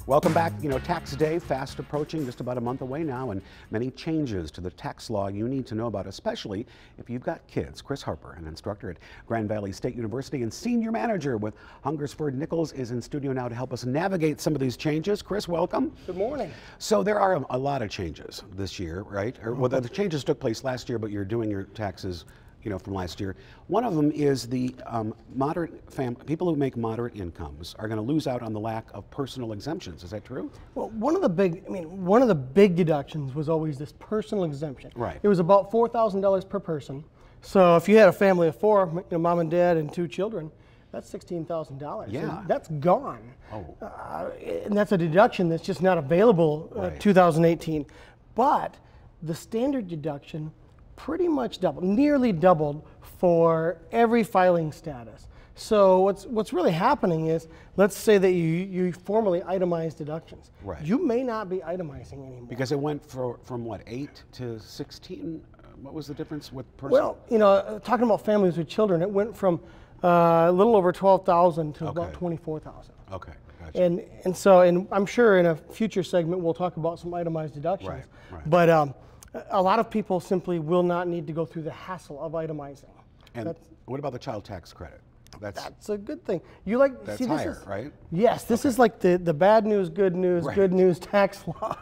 Welcome back. You know, tax day fast approaching, just about a month away now, and many changes to the tax law you need to know about, especially if you've got kids. Chris Harper, an instructor at Grand Valley State University and senior manager with Hungersford Nichols, is in studio now to help us navigate some of these changes. Chris, welcome. Good morning. So there are a lot of changes this year, right? Well, the changes took place last year, but you're doing your taxes, you know, from last year. One of them is the people who make moderate incomes are going to lose out on the lack of personal exemptions. Is that true? Well, one of the big deductions was always this personal exemption. Right. It was about $4,000 per person. So if you had a family of four, you know, mom and dad and two children, that's $16,000. Yeah. So that's gone. Oh. And that's a deduction that's just not available 2018. But the standard deduction pretty much doubled, nearly doubled for every filing status. So what's really happening is, let's say that you formally itemize deductions. Right. You may not be itemizing anymore. Because it went from what, 8 to 16? What was the difference with personal? Well, you know, talking about families with children, it went from a little over 12,000 to about 24,000. Okay, gotcha. And I'm sure in a future segment we'll talk about some itemized deductions. Right. But a lot of people simply will not need to go through the hassle of itemizing. And what about the child tax credit? That's a good thing. You like that's see, this higher, is, right? Yes, this is like the bad news, good news tax law.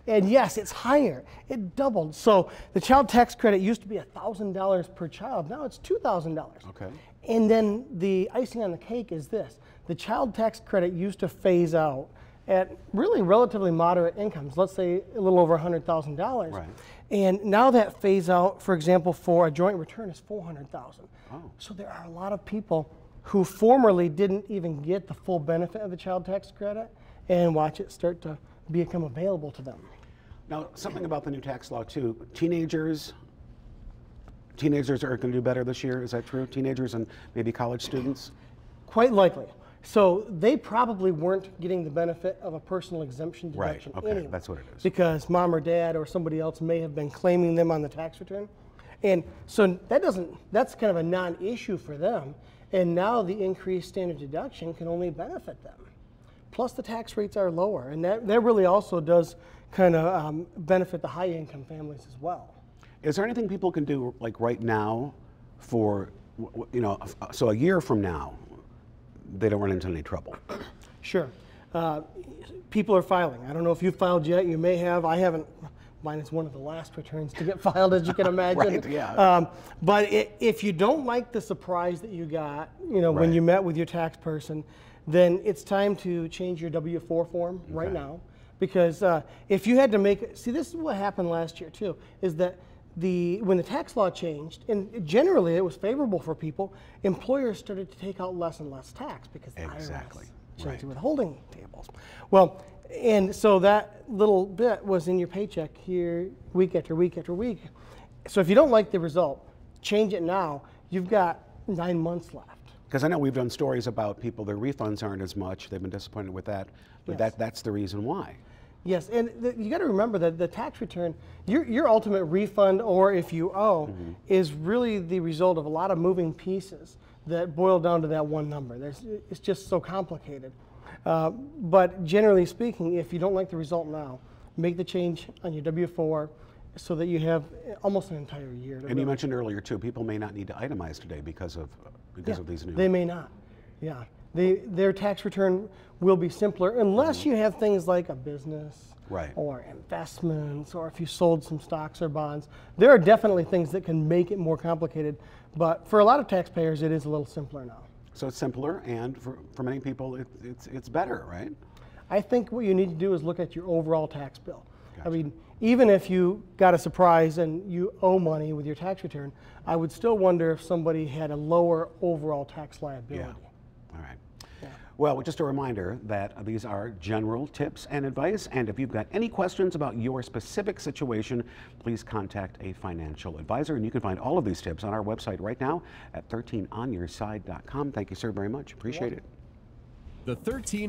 And yes, it's higher. It doubled. So the child tax credit used to be $1,000 per child. Now it's $2,000. Okay. And then the icing on the cake is this: the child tax credit used to phase out at really relatively moderate incomes, let's say a little over $100,000. Right. And now that phase out, for example, for a joint return is $400,000. Oh. So there are a lot of people who formerly didn't even get the full benefit of the child tax credit, and watch it start to become available to them. Now, something about the new tax law too, teenagers are going to do better this year, is that true? Teenagers and maybe college students? Quite likely. So they probably weren't getting the benefit of a personal exemption deduction anyway. That's what it is. Because mom or dad or somebody else may have been claiming them on the tax return. And so that's kind of a non-issue for them. And now the increased standard deduction can only benefit them. Plus the tax rates are lower, and that really also does kind of benefit the high income families as well. Is there anything people can do like right now for, you know, so a year from now, they don't run into any trouble? Sure. People are filing. I don't know if you've filed yet. You may have. I haven't. Mine is one of the last returns to get filed, as you can imagine. Right, yeah. But if you don't like the surprise that you got, you know, when you met with your tax person, then it's time to change your W-4 form right now. Because if you had to make, see, this is what happened last year too, is that when the tax law changed, and generally it was favorable for people, employers started to take out less and less tax because the IRS changed the withholding tables. Well, and so that little bit was in your paycheck here week after week after week. So if you don't like the result, change it now. You've got 9 months left. Because I know we've done stories about people, their refunds aren't as much, they've been disappointed with that, but that's the reason why. Yes, and you got to remember that the tax return, your ultimate refund, or if you owe, is really the result of a lot of moving pieces that boil down to that one number. It's just so complicated. But generally speaking, if you don't like the result now, make the change on your W-4 so that you have almost an entire year. And you mentioned earlier too, people may not need to itemize today because of these new. They may not. Yeah. Their tax return will be simpler unless you have things like a business or investments, or if you sold some stocks or bonds. There are definitely things that can make it more complicated, but for a lot of taxpayers it is a little simpler now. So it's simpler, and for many people it's better, right? I think what you need to do is look at your overall tax bill. Gotcha. I mean, even if you got a surprise and you owe money with your tax return, I would still wonder if somebody had a lower overall tax liability. Yeah. All right. Well, just a reminder that these are general tips and advice, and if you've got any questions about your specific situation, please contact a financial advisor, and you can find all of these tips on our website right now at 13onyourside.com. Thank you, sir, very much. Appreciate it. The 13